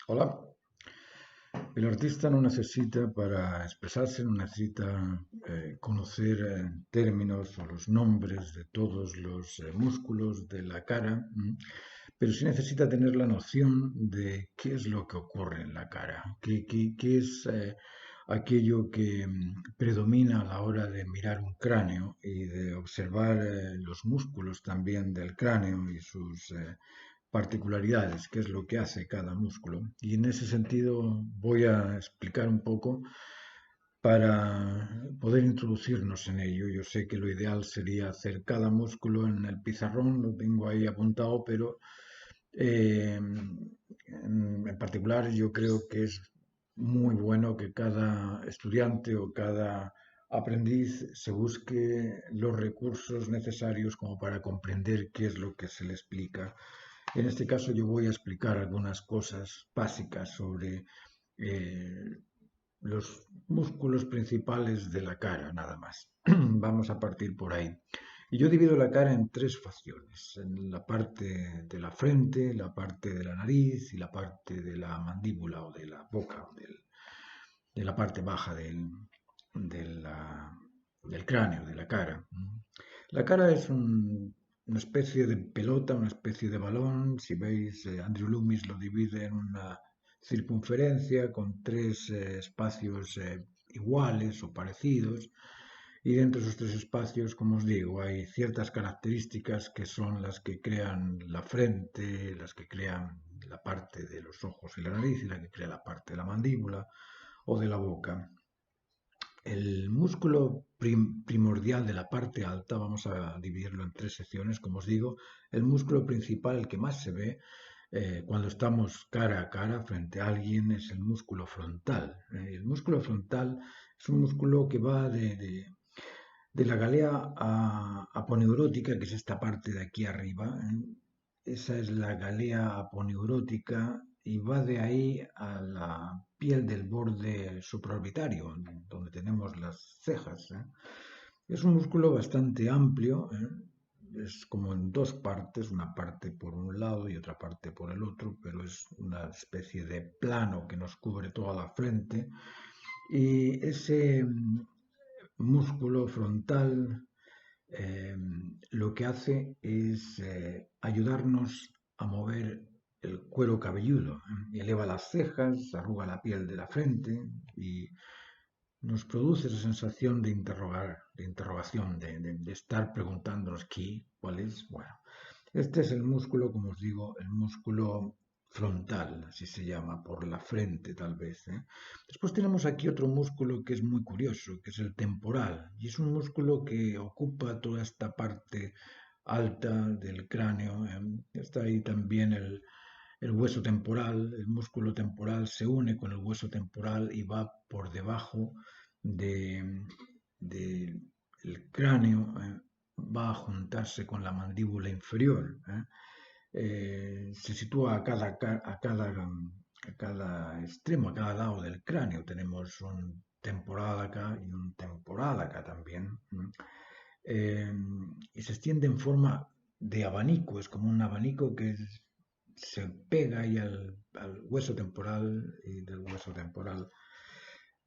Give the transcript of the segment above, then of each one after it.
Hola. El artista no necesita, para expresarse, no necesita conocer términos o los nombres de todos los músculos de la cara, pero sí necesita tener la noción de qué es lo que ocurre en la cara, qué es aquello que predomina a la hora de mirar un cráneo y de observar los músculos también del cráneo y sus particularidades, qué es lo que hace cada músculo. Y en ese sentido voy a explicar un poco para poder introducirnos en ello. Yo sé que lo ideal sería hacer cada músculo en el pizarrón, lo tengo ahí apuntado, pero en particular yo creo que es muy bueno que cada estudiante o cada aprendiz se busque los recursos necesarios como para comprender qué es lo que se le explica. En este caso yo voy a explicar algunas cosas básicas sobre eh, los músculos principales de la cara, nada más. Vamos a partir por ahí. Y yo divido la cara en tres facciones, en la parte de la frente, la parte de la nariz y la parte de la mandíbula o de la boca, de la parte baja de del cráneo, de la cara. La cara es una especie de pelota, una especie de balón. Si veis, Andrew Loomis lo divide en una circunferencia con tres espacios iguales o parecidos. Y dentro de esos tres espacios, como os digo, hay ciertas características que son las que crean la frente, las que crean la parte de los ojos y la nariz y la que crea la parte de la mandíbula o de la boca. El músculo primordial de la parte alta, vamos a dividirlo en tres secciones, como os digo, el músculo principal, el que más se ve cuando estamos cara a cara frente a alguien, es el músculo frontal. El músculo frontal es un músculo que va de la galea aponeurótica, que es esta parte de aquí arriba. Esa es la galea aponeurótica y va de ahí a la piel del borde supraorbitario, donde tenemos las cejas. Es un músculo bastante amplio, es como en dos partes, una parte por un lado y otra parte por el otro, pero es una especie de plano que nos cubre toda la frente. Y ese músculo frontal lo que hace es ayudarnos a mover el cuero cabelludo. Eleva las cejas, arruga la piel de la frente y nos produce esa sensación de interrogar, de interrogación, de estar preguntándonos qué, cuál es. Bueno, este es el músculo, como os digo, el músculo frontal, así se llama, por la frente tal vez. Después tenemos aquí otro músculo que es muy curioso, que es el temporal, y es un músculo que ocupa toda esta parte alta del cráneo. Está ahí también el hueso temporal, el músculo temporal se une con el hueso temporal y va por debajo de, del cráneo, va a juntarse con la mandíbula inferior. Se sitúa a cada extremo, a cada lado del cráneo. Tenemos un temporal acá y un temporal acá también. Eh, y se extiende en forma de abanico, es como un abanico que se pega ahí al hueso temporal y del hueso temporal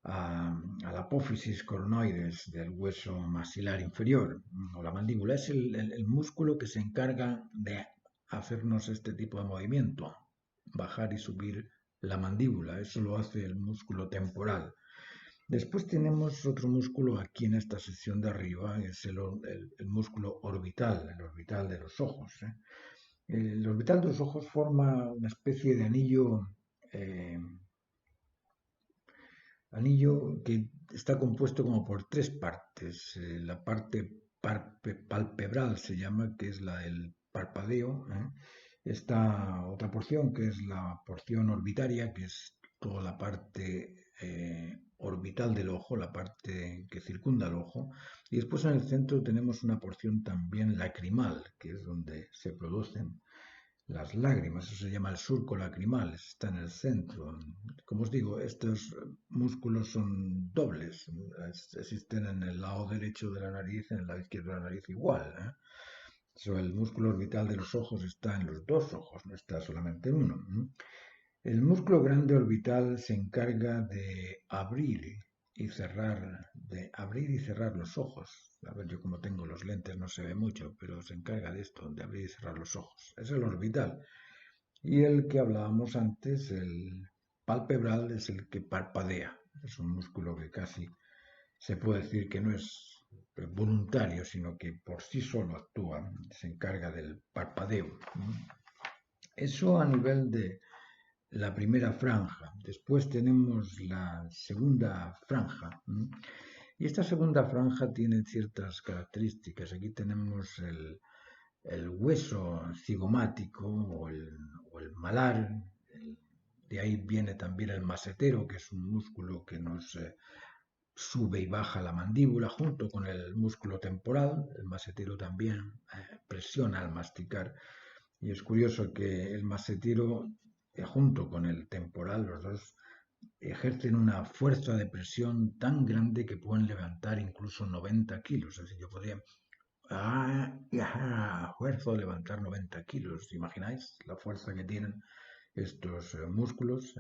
a la apófisis coronoides del hueso maxilar inferior o la mandíbula. Es el músculo que se encarga de hacernos este tipo de movimiento, bajar y subir la mandíbula. Eso lo hace el músculo temporal. Después tenemos otro músculo aquí en esta sección de arriba, es el músculo orbital, el orbital de los ojos. El orbital de los ojos forma una especie de eh, anillo que está compuesto como por tres partes. La parte palpebral se llama, que es la del parpadeo. Esta otra porción, que es la porción orbitaria, que es toda la parte orbital del ojo, la parte que circunda el ojo. Y después en el centro tenemos una porción también lacrimal, que es donde se producen las lágrimas, eso se llama el surco lacrimal, está en el centro. Como os digo, estos músculos son dobles, existen en el lado derecho de la nariz, en el lado izquierdo de la nariz igual. El músculo orbital de los ojos está en los dos ojos, no está solamente en uno. El músculo grande orbital se encarga de abrir y cerrar los ojos. A ver, yo como tengo los lentes no se ve mucho, pero se encarga de esto, de abrir y cerrar los ojos. Es el orbital. Y el que hablábamos antes, el palpebral, es el que parpadea. Es un músculo que casi se puede decir que no es voluntario, sino que por sí solo actúa, se encarga del parpadeo. Eso a nivel de la primera franja. Después tenemos la segunda franja. Y esta segunda franja tiene ciertas características. Aquí tenemos el hueso cigomático o el malar. De ahí viene también el masetero, que es un músculo que nos sube y baja la mandíbula junto con el músculo temporal. El masetero también presiona al masticar. Y es curioso que el masetero, junto con el temporal, los dos ejercen una fuerza de presión tan grande que pueden levantar incluso 90 kilos. Así yo podría fuerza de levantar 90 kilos. ¿Imagináis la fuerza que tienen estos músculos?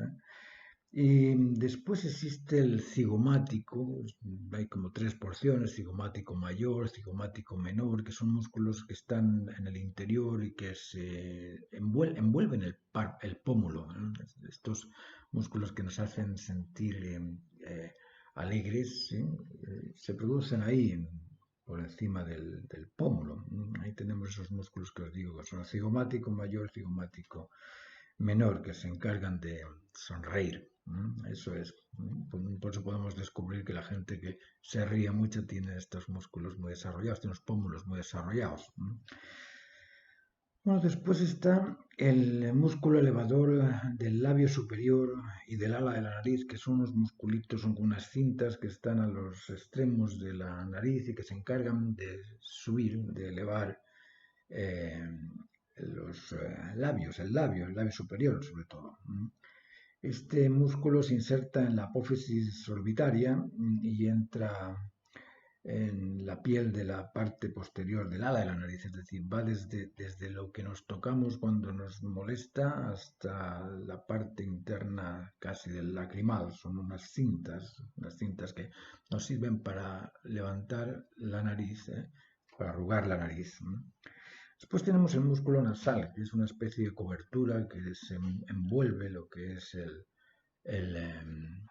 Y después existe el cigomático, hay como tres porciones: cigomático mayor, cigomático menor, que son músculos que están en el interior y que se envuelven el pómulo, ¿no? Estos músculos que nos hacen sentir alegres, ¿sí? Se producen ahí, por encima del pómulo. Ahí tenemos esos músculos que os digo, que son cigomático mayor, cigomático menor, que se encargan de sonreír. Eso es. Por eso podemos descubrir que la gente que se ríe mucho tiene estos músculos muy desarrollados, tiene los pómulos muy desarrollados. Bueno, después está el músculo elevador del labio superior y del ala de la nariz, que son unos musculitos, son unas cintas que están a los extremos de la nariz y que se encargan de subir, de elevar eh, los labios, el labio superior sobre todo. Este músculo se inserta en la apófisis orbitaria y entra en la piel de la parte posterior del ala de la nariz, es decir, va desde lo que nos tocamos cuando nos molesta hasta la parte interna casi del lacrimal. Son unas cintas que nos sirven para levantar la nariz, para arrugar la nariz. Después tenemos el músculo nasal, que es una especie de cobertura que se envuelve lo que es el, el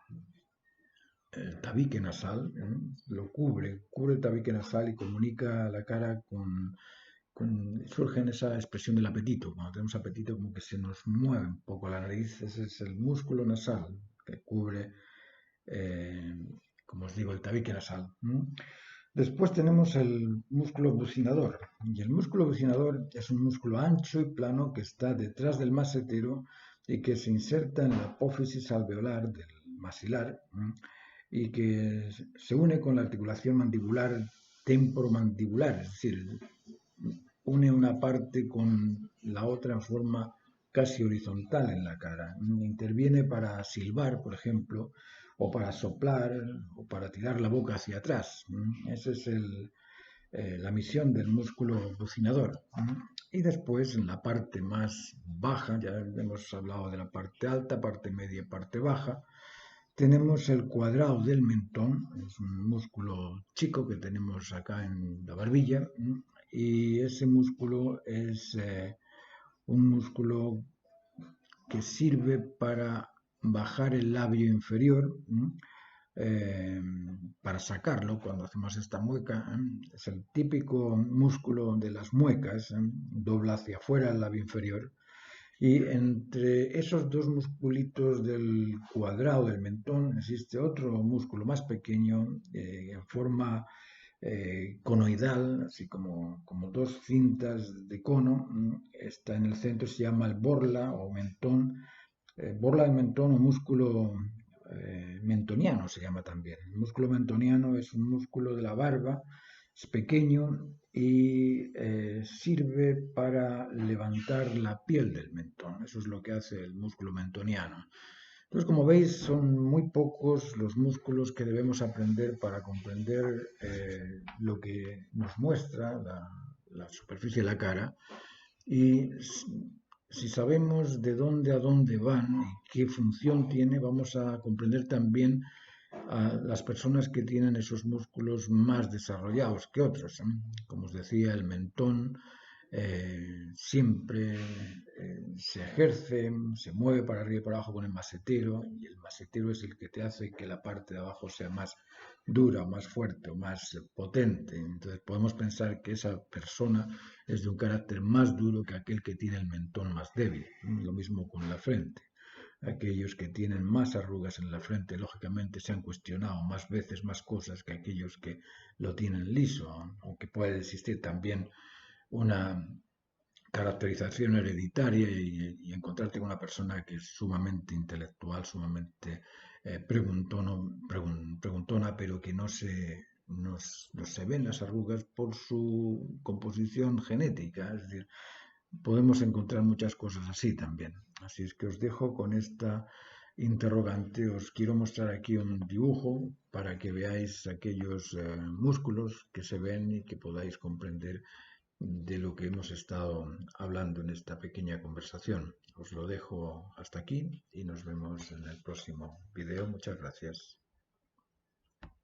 tabique nasal, lo cubre el tabique nasal y comunica la cara surge en esa expresión del apetito. Cuando tenemos apetito, como que se nos mueve un poco la nariz. Ese es el músculo nasal que cubre, eh, como os digo, el tabique nasal. Después tenemos el músculo bucinador. Y el músculo bucinador es un músculo ancho y plano que está detrás del masetero y que se inserta en la apófisis alveolar del maxilar y que se une con la articulación mandibular temporomandibular, es decir, une una parte con la otra en forma casi horizontal en la cara. Interviene para silbar, por ejemplo, o para soplar, o para tirar la boca hacia atrás. Esa es la misión del músculo bucinador. Y después, en la parte más baja, ya hemos hablado de la parte alta, parte media y parte baja, tenemos el cuadrado del mentón, es un músculo chico que tenemos acá en la barbilla, y ese músculo es un músculo que sirve para bajar el labio inferior, para sacarlo cuando hacemos esta mueca. Es el típico músculo de las muecas, dobla hacia afuera el labio inferior. Y entre esos dos musculitos del cuadrado del mentón existe otro músculo más pequeño, en forma conoidal, así como dos cintas de cono. Está en el centro, se llama el borla o mentón. Borla del mentón o músculo mentoniano se llama también. El músculo mentoniano es un músculo de la barba, es pequeño y sirve para levantar la piel del mentón. Eso es lo que hace el músculo mentoniano. Entonces, como veis, son muy pocos los músculos que debemos aprender para comprender lo que nos muestra la superficie de la cara. Y Si sabemos de dónde a dónde van y qué función tiene, vamos a comprender también a las personas que tienen esos músculos más desarrollados que otros, ¿eh? Como os decía, el mentón siempre se ejerce, se mueve para arriba y para abajo con el masetero, y el masetero es el que te hace que la parte de abajo sea más dura, o más fuerte, o más potente. Entonces podemos pensar que esa persona es de un carácter más duro que aquel que tiene el mentón más débil. Lo mismo con la frente. Aquellos que tienen más arrugas en la frente, lógicamente, se han cuestionado más veces más cosas que aquellos que lo tienen liso, aunque puede existir también una caracterización hereditaria y encontrarte con una persona que es sumamente intelectual, sumamente preguntona, pero que no se ven las arrugas por su composición genética. Es decir, podemos encontrar muchas cosas así también. Así es que os dejo con esta interrogante. Os quiero mostrar aquí un dibujo para que veáis aquellos músculos que se ven y que podáis comprender de lo que hemos estado hablando en esta pequeña conversación. Os lo dejo hasta aquí y nos vemos en el próximo video. Muchas gracias.